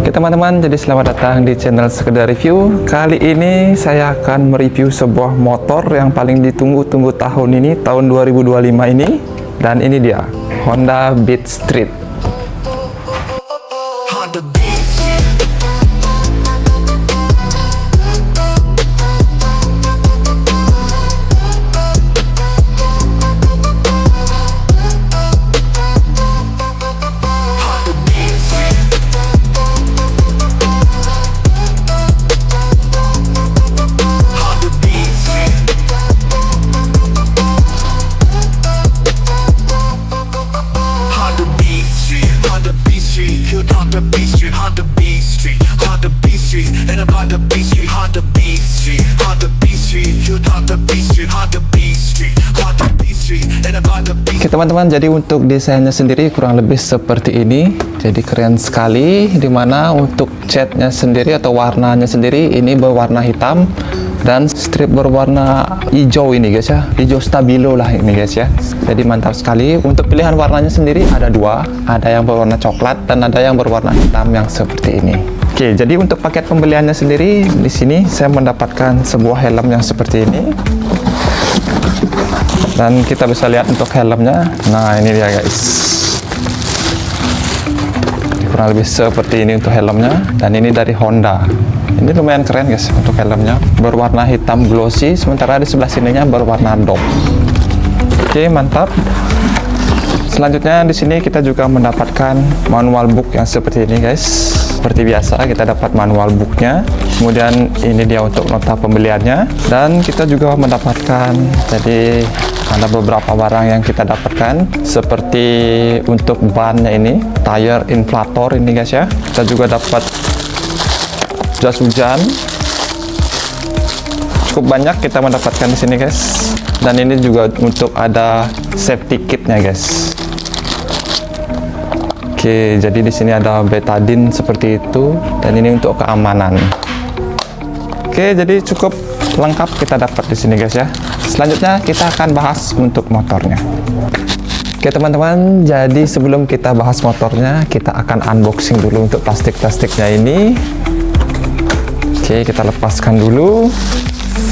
Oke teman-teman, jadi selamat datang di channel Sekedar Review. Kali ini saya akan mereview sebuah motor yang paling ditunggu-tunggu tahun ini, tahun 2025 ini. Dan ini dia, Honda Beat Street. Oke teman-teman, jadi untuk desainnya sendiri kurang lebih seperti ini. Jadi keren sekali, dimana untuk catnya sendiri atau warnanya sendiri ini berwarna hitam dan strip berwarna hijau ini guys ya, hijau stabilo lah ini guys ya. Jadi mantap sekali. Untuk pilihan warnanya sendiri ada dua, ada yang berwarna coklat dan ada yang berwarna hitam yang seperti ini. Oke, jadi untuk paket pembeliannya sendiri di sini saya mendapatkan sebuah helm yang seperti ini. Dan kita bisa lihat untuk helmnya. Nah, ini dia guys. Kurang lebih seperti ini untuk helmnya. Dan ini dari Honda. Ini lumayan keren guys untuk helmnya. Berwarna hitam glossy, sementara di sebelah sininya berwarna dop. Oke, mantap. Selanjutnya di sini kita juga mendapatkan manual book yang seperti ini guys. Seperti biasa kita dapat manual booknya. Kemudian ini dia untuk nota pembeliannya. Dan kita juga mendapatkan, jadi ada beberapa barang yang kita dapatkan, seperti untuk bannya ini, tire inflator ini guys ya. Kita juga dapat jas hujan. Cukup banyak kita mendapatkan di sini guys. Dan ini juga untuk ada safety kitnya guys. Oke, jadi di sini ada betadine seperti itu, dan ini untuk keamanan. Oke, jadi cukup lengkap kita dapat di sini guys ya. Selanjutnya kita akan bahas untuk motornya. Oke teman-teman, jadi sebelum kita bahas motornya, kita akan unboxing dulu untuk plastik-plastiknya ini. Oke, kita lepaskan dulu.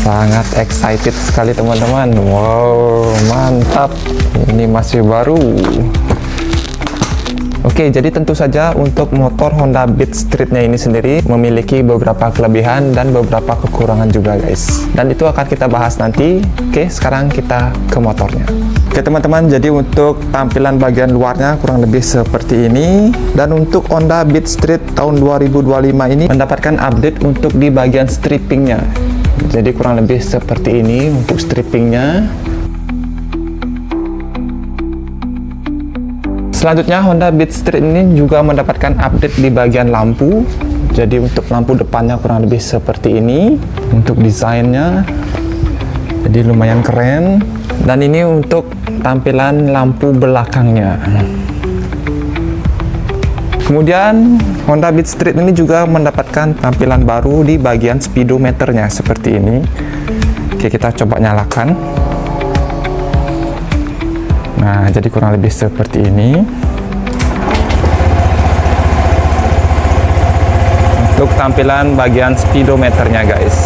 Sangat excited sekali teman-teman. Wow, mantap. Ini masih baru. Oke, jadi tentu saja untuk motor Honda Beat Street-nya ini sendiri memiliki beberapa kelebihan dan beberapa kekurangan juga guys. Dan itu akan kita bahas nanti. Oke, sekarang kita ke motornya. Oke teman-teman, jadi untuk tampilan bagian luarnya kurang lebih seperti ini. Dan untuk Honda Beat Street tahun 2025 ini mendapatkan update untuk di bagian strippingnya. Jadi kurang lebih seperti ini untuk strippingnya. Selanjutnya Honda Beat Street ini juga mendapatkan update di bagian lampu. Jadi untuk lampu depannya kurang lebih seperti ini. Untuk desainnya, jadi lumayan keren. Dan ini untuk tampilan lampu belakangnya. Kemudian Honda Beat Street ini juga mendapatkan tampilan baru di bagian speedometernya seperti ini. Oke, kita coba nyalakan. Nah, jadi kurang lebih seperti ini. Untuk tampilan bagian speedometernya guys.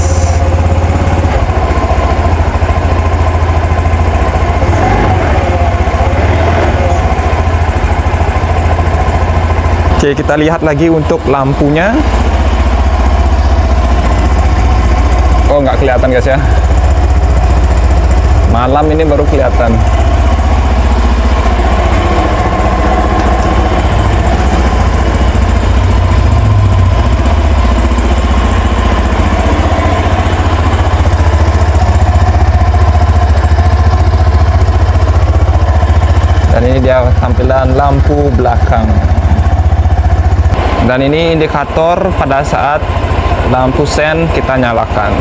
Oke, kita lihat lagi untuk lampunya. Oh, nggak kelihatan guys ya. Malam ini baru kelihatan. Dan ini dia tampilan lampu belakang. Dan ini indikator pada saat lampu sen kita nyalakan.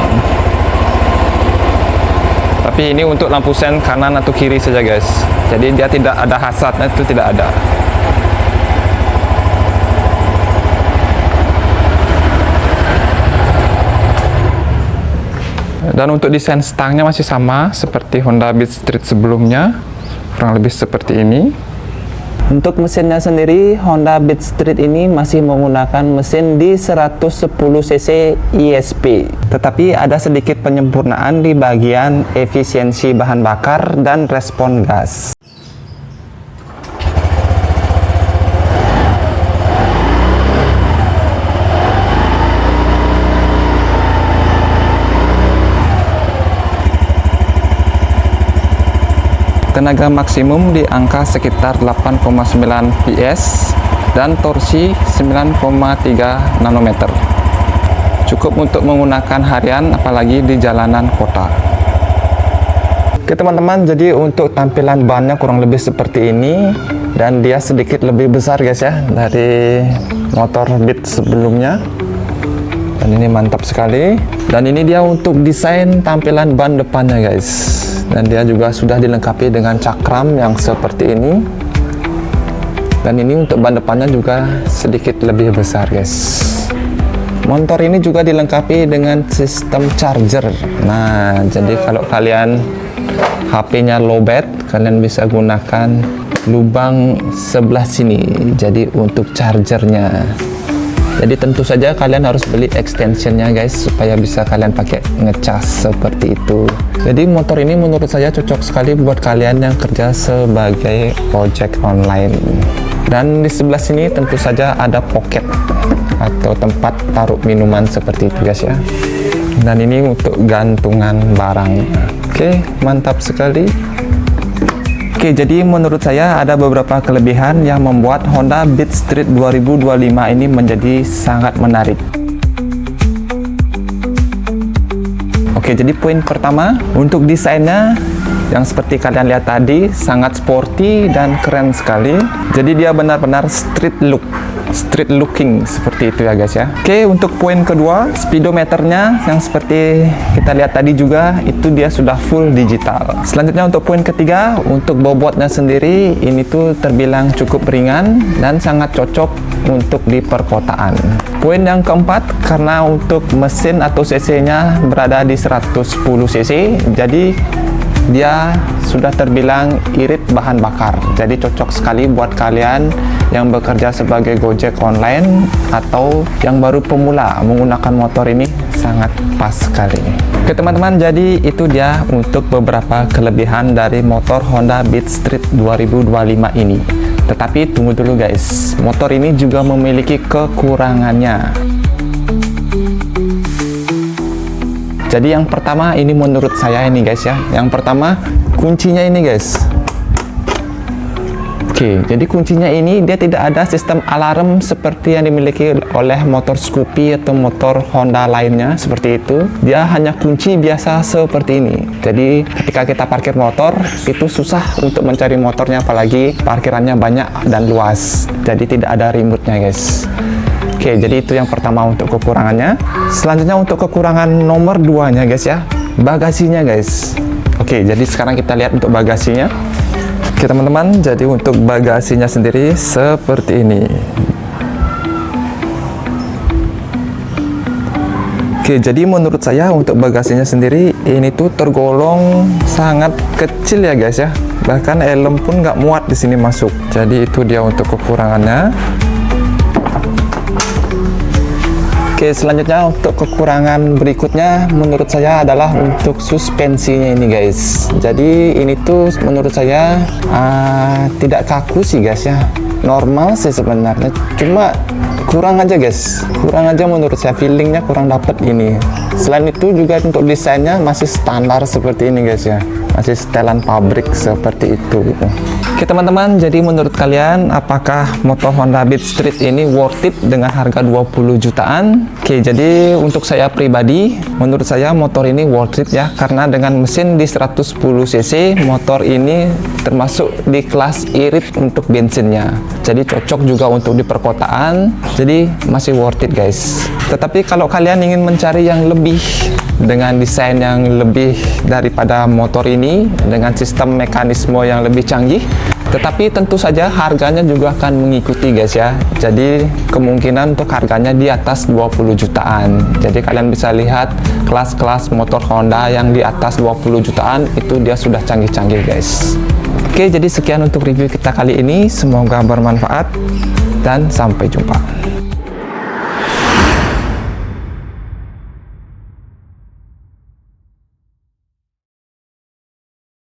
Tapi ini untuk lampu sen kanan atau kiri saja guys. Jadi dia tidak ada hazardnya, itu tidak ada. Dan untuk desain stangnya masih sama seperti Honda Beat Street sebelumnya, kurang lebih seperti ini. Untuk mesinnya sendiri, Honda Beat Street ini masih menggunakan mesin di 110 cc ISP. Tetapi ada sedikit penyempurnaan di bagian efisiensi bahan bakar dan respon gas. Tenaga maksimum di angka sekitar 8,9 PS dan torsi 9,3 nanometer. Cukup untuk menggunakan harian apalagi di jalanan kota. Oke teman-teman, jadi untuk tampilan bannya kurang lebih seperti ini, dan dia sedikit lebih besar guys ya dari motor Beat sebelumnya. Dan ini mantap sekali. Dan ini dia untuk desain tampilan ban depannya guys. Dan dia juga sudah dilengkapi dengan cakram yang seperti ini. Dan ini untuk ban depannya juga sedikit lebih besar guys. Motor ini juga dilengkapi dengan sistem charger. Nah, jadi kalau kalian HP-nya lowbat, kalian bisa gunakan lubang sebelah sini. Jadi untuk chargernya. Jadi tentu saja kalian harus beli extensionnya guys, supaya bisa kalian pakai ngecas seperti itu. Jadi motor ini menurut saya cocok sekali buat kalian yang kerja sebagai ojek online. Dan di sebelah sini tentu saja ada pocket atau tempat taruh minuman seperti itu guys ya. Dan ini untuk gantungan barang. Oke, mantap sekali. Oke, jadi menurut saya ada beberapa kelebihan yang membuat Honda Beat Street 2025 ini menjadi sangat menarik. Oke, jadi poin pertama, untuk desainnya yang seperti kalian lihat tadi sangat sporty dan keren sekali. Jadi dia benar-benar street looking seperti itu ya guys ya. Oke, untuk poin kedua, speedometernya yang seperti kita lihat tadi juga itu dia sudah full digital. Selanjutnya untuk poin ketiga, untuk bobotnya sendiri ini tuh terbilang cukup ringan dan sangat cocok untuk di perkotaan. Poin yang keempat, karena untuk mesin atau cc-nya berada di 110 cc, jadi dia sudah terbilang irit bahan bakar. Jadi cocok sekali buat kalian yang bekerja sebagai Gojek online atau yang baru pemula menggunakan motor ini, sangat pas sekali. Oke teman-teman, jadi itu dia untuk beberapa kelebihan dari motor Honda Beat Street 2025 ini. Tetapi tunggu dulu guys, motor ini juga memiliki kekurangannya. Jadi yang pertama ini menurut saya ini guys ya. Yang pertama kuncinya ini guys. Oke, jadi kuncinya ini dia tidak ada sistem alarm seperti yang dimiliki oleh motor Scoopy atau motor Honda lainnya seperti itu. Dia hanya kunci biasa seperti ini. Jadi ketika kita parkir motor itu susah untuk mencari motornya, apalagi parkirannya banyak dan luas. Jadi tidak ada remote-nya guys. Oke, jadi itu yang pertama untuk kekurangannya. Selanjutnya untuk kekurangan nomor 2-nya guys ya, bagasinya guys. Oke, jadi sekarang kita lihat untuk bagasinya. Oke teman-teman, jadi untuk bagasinya sendiri seperti ini. Oke, jadi menurut saya untuk bagasinya sendiri ini tuh tergolong sangat kecil ya guys ya. Bahkan helm pun nggak muat di sini masuk. Jadi itu dia untuk kekurangannya. Oke, selanjutnya untuk kekurangan berikutnya menurut saya adalah untuk suspensinya ini guys. Jadi ini tuh menurut saya tidak kaku sih guys ya, normal sih sebenarnya, cuma kurang aja guys, kurang aja menurut saya, feelingnya kurang dapet ini. Selain itu juga untuk desainnya masih standar seperti ini guys ya, masih setelan pabrik seperti itu gitu. Oke teman-teman, jadi menurut kalian apakah motor Honda Beat Street ini worth it dengan harga 20 jutaan? Oke, jadi untuk saya pribadi, menurut saya motor ini worth it ya, karena dengan mesin di 110 cc, motor ini termasuk di kelas irit untuk bensinnya. Jadi cocok juga untuk di perkotaan, jadi masih worth it guys. Tetapi kalau kalian ingin mencari yang lebih dengan desain yang lebih daripada motor ini, dengan sistem mekanisme yang lebih canggih, tetapi tentu saja harganya juga akan mengikuti guys ya. Jadi kemungkinan untuk harganya di atas 20 jutaan. Jadi kalian bisa lihat kelas-kelas motor Honda yang di atas 20 jutaan itu dia sudah canggih-canggih guys. Oke, jadi sekian untuk review kita kali ini. Semoga bermanfaat dan sampai jumpa.